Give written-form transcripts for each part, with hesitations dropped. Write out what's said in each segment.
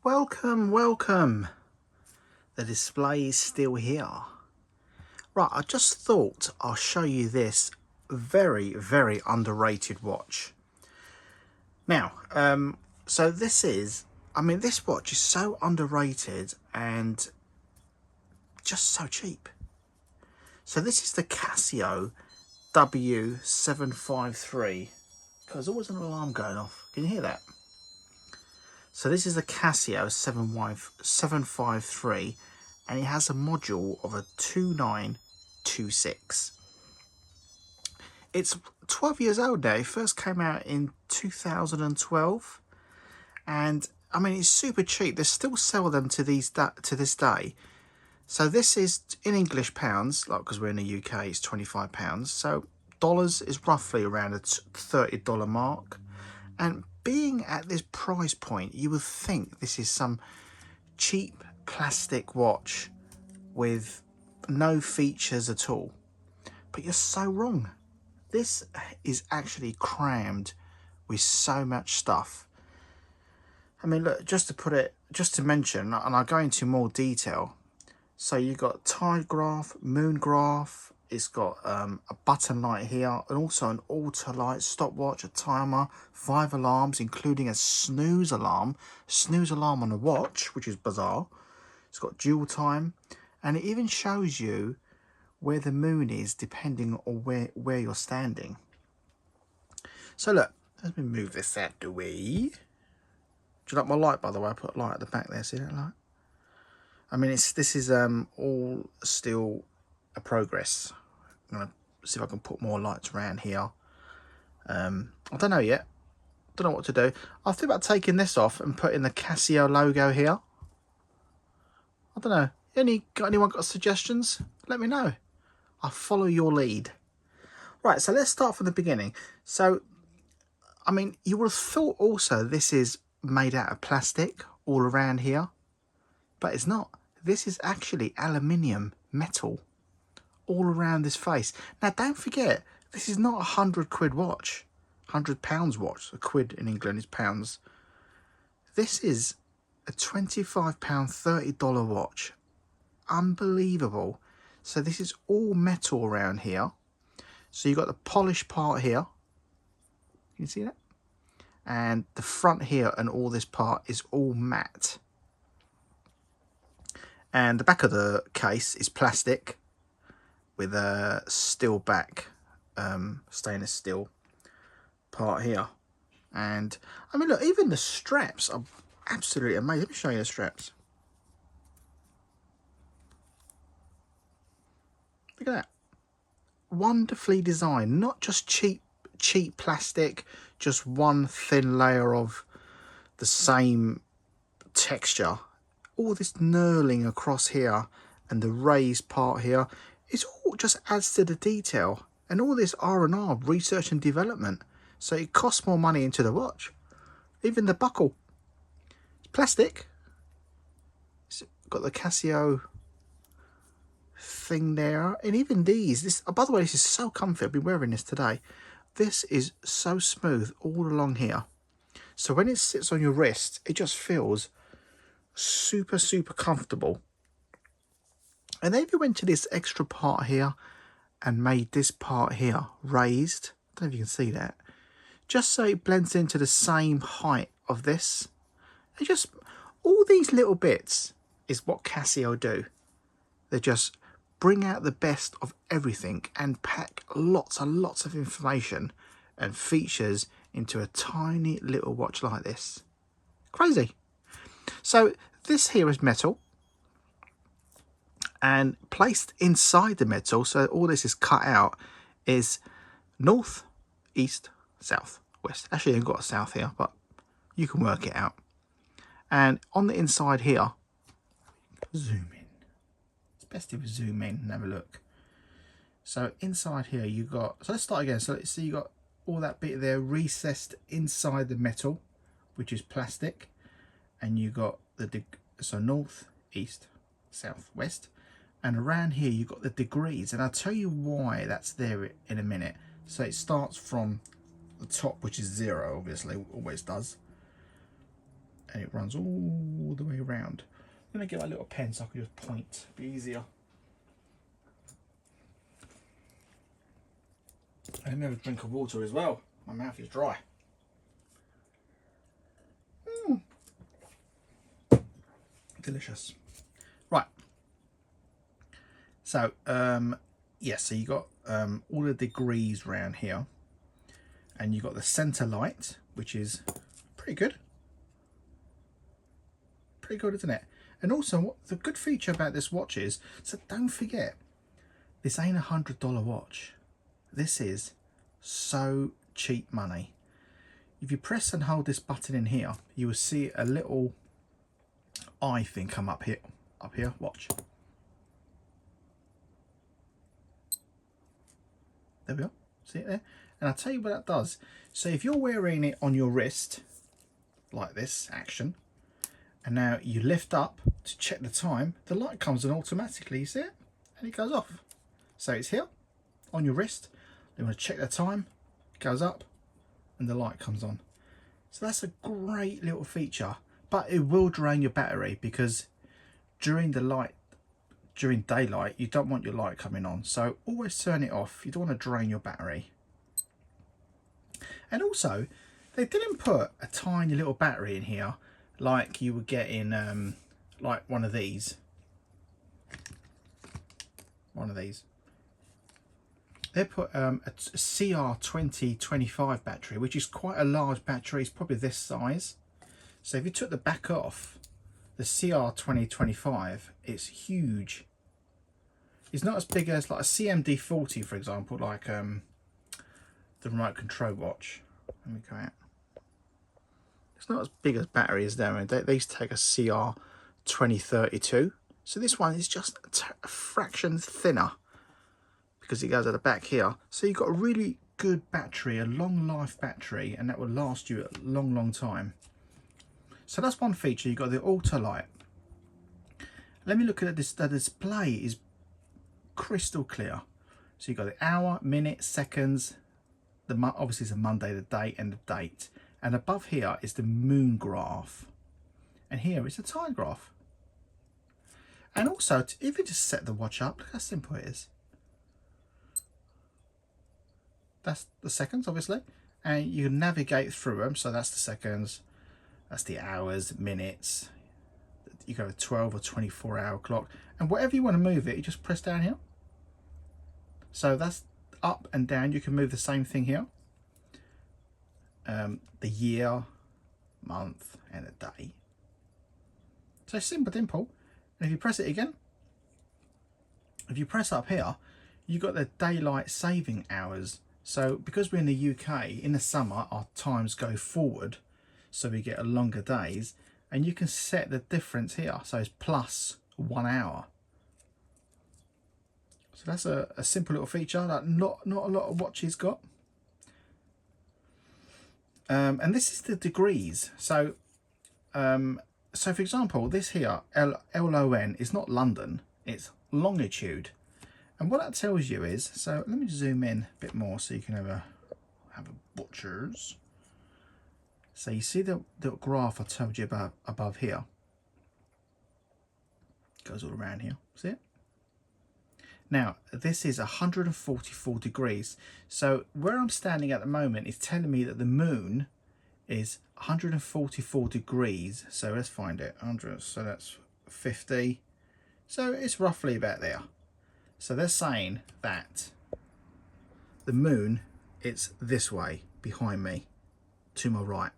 Welcome. The display is still here. Right, I just thought I'll show you this very underrated watch. Now, so this watch is so underrated and just so cheap. So this is the Casio W-753. There's always an alarm going off. Can you hear that? So this is the Casio 753, and it has a module of a 2926. It's 12 years old now. It first came out in 2012, and I mean, it's super cheap. They still sell them to this day. So this is in English pounds, like, because we're in the UK, it's £25. So dollars is roughly around a $30 mark, and being at this price point, you would think this is some cheap plastic watch with no features at all. But you're so wrong. This is actually crammed with so much stuff. I mean, look, just to mention, and I'll go into more detail. So you've got tide graph, moon graph. It's got a button light here, and also an auto light, stopwatch, a timer, 5 alarms, including a snooze alarm on the watch, which is bizarre. It's got dual time, and it even shows you where the moon is depending on where you're standing. So look, let me move this out the way. Do you like my light, by the way? I put a light at the back there. See that light? I mean, this is all still a progress. I'm gonna see if I can put more lights around here. I don't know yet. Don't know what to do. I think about taking this off and putting the Casio logo here. I don't know. Anyone got suggestions? Let me know. I'll follow your lead. Right, so let's start from the beginning. So, I mean, you would have thought also this is made out of plastic all around here, but it's not. This is actually aluminium metal all around this face. Now, don't forget, this is not a £100 watch, £100 watch. A quid in England is pounds. This is a £25, $30 watch. Unbelievable. So this is all metal around here. So you've got the polished part here. Can you see that? And the front here and all this part is all matte. And the back of the case is plastic with a steel back, stainless steel part here. And I mean, look, even the straps are absolutely amazing. Let me show you the straps. Look at that. Wonderfully designed, not just cheap plastic, just one thin layer of the same texture. All this knurling across here and the raised part here, it all just adds to the detail, and all this R&R, research and development. So it costs more money into the watch. Even the buckle, it's plastic. It's got the Casio thing there, and even these. Oh, by the way, this is so comfy. I've been wearing this today. This is so smooth all along here. So when it sits on your wrist, it just feels super comfortable. And they even went to this extra part here and made this part here raised. I don't know if you can see that. Just so it blends into the same height of this. It just, all these little bits is what Casio do. They just bring out the best of everything and pack lots and lots of information and features into a tiny little watch like this. Crazy. So this here is metal, and placed inside the metal, so all this is cut out, is north, east, south, west. Actually, I've got a south here, but you can work it out. And on the inside here, zoom in. It's best if we zoom in and have a look. So inside here you got, so let's start again. So let's see, you got all that bit there recessed inside the metal, which is plastic, and you got the so north, east, south, west, and around here you've got the degrees, and I'll tell you why that's there in a minute. So it starts from the top, which is 0, obviously, always does, and it runs all the way around. I'm going to get my little pen so I can just point, be easier. Let me have a drink of water as well. My mouth is dry. Delicious. Right. So, yes, so you got all the degrees around here, and you got the center light, which is pretty good. Pretty good, isn't it? And also, what the good feature about this watch is, so don't forget, this ain't $100 watch. This is so cheap money. If you press and hold this button in here, you will see a little eye thing come up here. Watch. There we go. See it there? And I'll tell you what that does. So if you're wearing it on your wrist, like this action, and now you lift up to check the time, the light comes on automatically, you see it? And it goes off. So it's here on your wrist. You want to check the time, it goes up, and the light comes on. So that's a great little feature, but it will drain your battery because during daylight, you don't want your light coming on. So always turn it off. You don't want to drain your battery. And also, they didn't put a tiny little battery in here like you would get in like one of these. They put a CR2025 battery, which is quite a large battery. It's probably this size. So if you took the back off, the CR2025, it's huge. It's not as big as like a CMD40, for example, like the remote control watch. Let me go out. It's not as big as batteries there. I mean, they used to take a CR2032. So this one is just a fraction thinner because it goes at the back here. So you've got a really good battery, a long life battery, and that will last you a long, long time. So that's one feature. You've got the auto light. Let me look at this. The display is crystal clear. So you've got the hour, minute, seconds. Obviously it's a Monday, the date and the date. And above here is the moon graph. And here is the time graph. And also, if you just set the watch up, look how simple it is. That's the seconds, obviously. And you can navigate through them. So that's the seconds. That's the hours, minutes. You go to 12 or 24 hour clock. And whatever you want to move it, you just press down here. So that's up and down. You can move the same thing here. The year, month, and a day. So simple, dimple. And if you press it again, if you press up here, you've got the daylight saving hours. So because we're in the UK, in the summer, our times go forward. So we get longer days. And you can set the difference here. So it's plus 1 hour. So that's a simple little feature that not a lot of watches got. And this is the degrees. So so for example, this here, LON, is not London, it's longitude. And what that tells you is, so let me zoom in a bit more so you can have a butchers. So you see the graph I told you about above here? Goes all around here, see it? Now, this is 144 degrees. So where I'm standing at the moment is telling me that the moon is 144 degrees. So let's find it. 100, so that's 50. So it's roughly about there. So they're saying that the moon, it's this way behind me, to my right.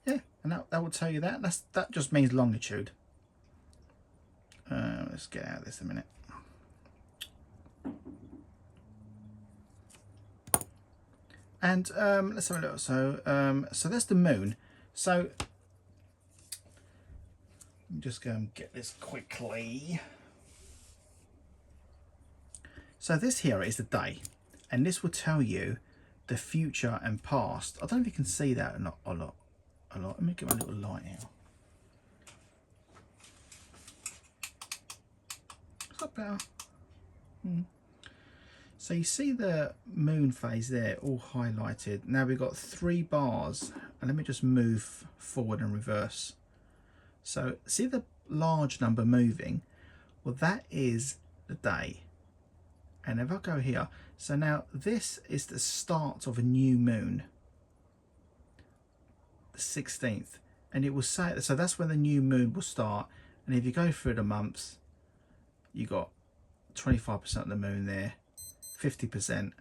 Yeah, and that will tell you that. That just means longitude. Let's get out of this a minute. And let's have a look. So so that's the moon. So let me just go and get this quickly. So this here is the day, and this will tell you the future and past. I don't know if you can see that a lot. Let me get my little light here. Is that better? So you see the moon phase there all highlighted. Now we've got 3 bars, and let me just move forward and reverse. So see the large number moving? Well, that is the day. And if I go here, so now this is the start of a new moon, the 16th, and it will say, so that's when the new moon will start. And if you go through the months, you got 25% of the moon there, 50%,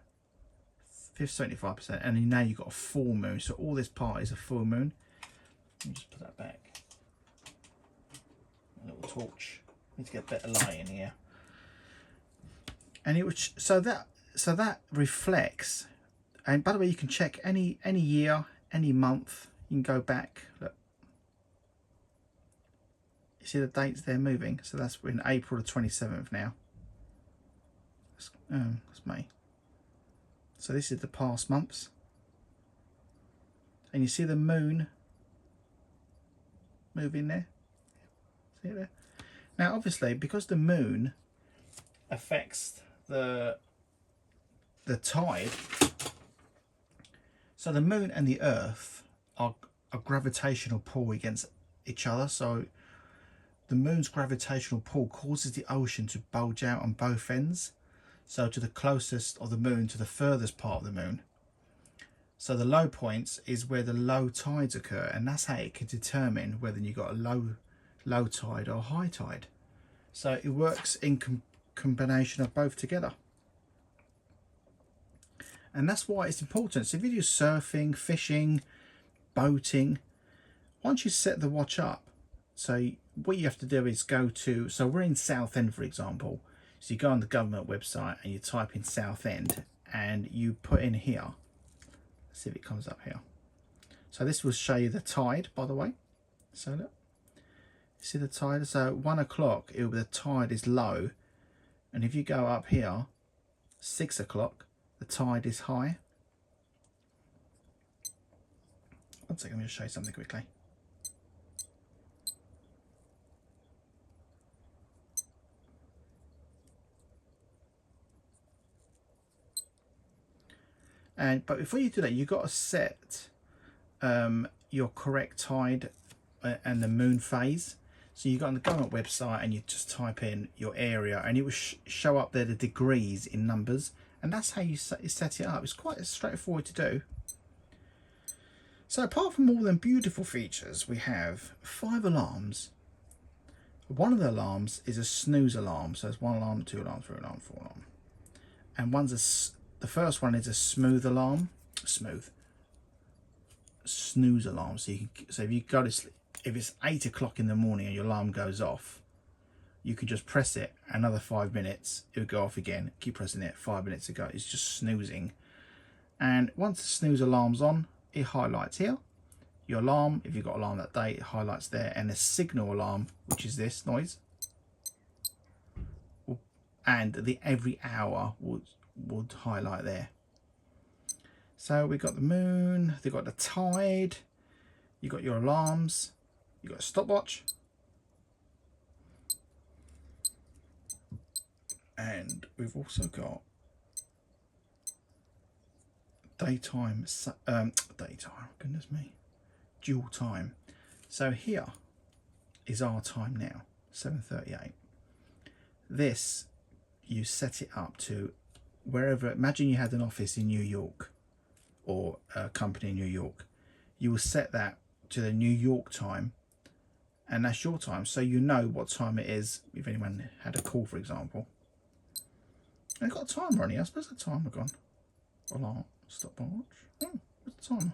75%, and now you've got a full moon. So all this part is a full moon. Let me just put that back. A little torch. Need to get better light in here. And it was so that reflects. And by the way, you can check any year, any month. You can go back. Look, you see the dates there moving. So that's in April the 27th now. That's May. So this is the past months, and you see the moon moving there. See it there? Now, obviously, because the moon affects the tide, so the moon and the earth are a gravitational pull against each other. So the moon's gravitational pull causes the ocean to bulge out on both ends, so to the closest of the moon to the furthest part of the moon. So the low points is where the low tides occur, and that's how it can determine whether you got a low tide or high tide. So it works in combination of both together, and that's why it's important. So if you do surfing, fishing, boating, once you set the watch up, so what you have to do is go to, so we're in Southend, for example. So you go on the government website and you type in Southend and you put in here. Let's see if it comes up here. So this will show you the tide, by the way. So look, you see the tide? So at 1 o'clock, the tide is low. And if you go up here, 6 o'clock, the tide is high. One second, I'm going to show you something quickly. But before you do that, you've got to set your correct tide and the moon phase. So you go on the government website and you just type in your area, and it will show up there the degrees in numbers, and that's how you set it up. It's quite straightforward to do. So apart from all them beautiful features, we have 5 alarms. One of the alarms is a snooze alarm. So it's 1 alarm, 2 alarm, 3 alarm, 4 alarm. And the first one is a smooth alarm. Snooze alarm. So if you go to sleep, if it's 8 o'clock in the morning and your alarm goes off, you can just press it, another 5 minutes, it will go off again. Keep pressing it, 5 minutes ago, it's just snoozing. And once the snooze alarm's on, it highlights here. Your alarm, if you've got alarm that day, it highlights there. And the signal alarm, which is this noise, and the every hour would highlight there. So we've got the moon, they've got the tide, you've got your alarms, you've got a stopwatch, and we've also got daytime, goodness me, dual time. So here is our time now, 7:38. This, you set it up to wherever, imagine you had an office in New York or a company in New York, you will set that to the New York time, and that's your time, so you know what time it is if anyone had a call, for example. And I've got a timer on here. I suppose the timer gone. Alarm, stopwatch. Oh, what's the timer?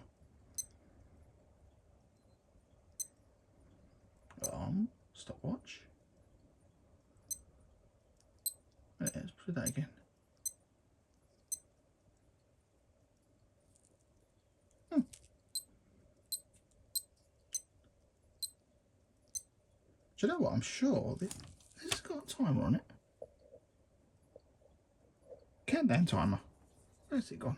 Alarm, stopwatch. Let's put that again. Do you know what? I'm sure this has got a timer on it. Countdown timer. Where's it gone?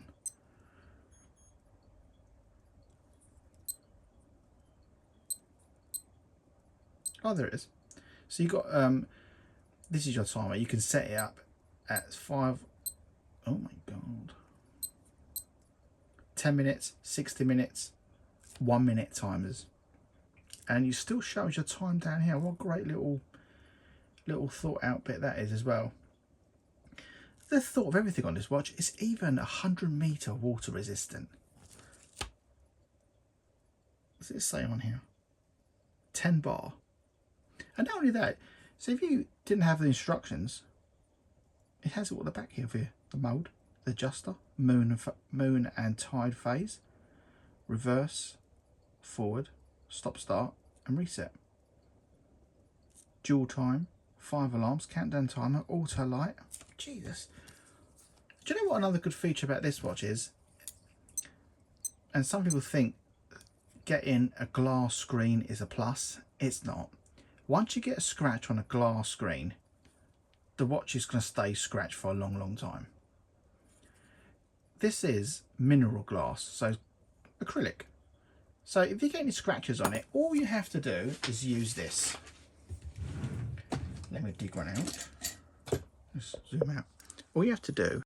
Oh, there it is. So you got this is your timer. You can set it up at 5. Oh my God. 10 minutes, 60 minutes, 1 minute timers. And you still shows your time down here. What a great little thought out bit that is as well. The thought of everything on this watch is even 100-meter water resistant. What's it say on here? 10 bar. And not only that, so if you didn't have the instructions, it has it at the back here for you. The mode, the adjuster, moon and tide phase, reverse, forward, stop start and reset. Dual time, 5 alarms, countdown timer, auto light. Jesus. Do you know what another good feature about this watch is? And some people think getting a glass screen is a plus. It's not. Once you get a scratch on a glass screen, the watch is going to stay scratched for a long, long time. This is mineral glass, so acrylic. So if you get any scratches on it, all you have to do is use this. Let me dig one out. Just zoom out. All you have to do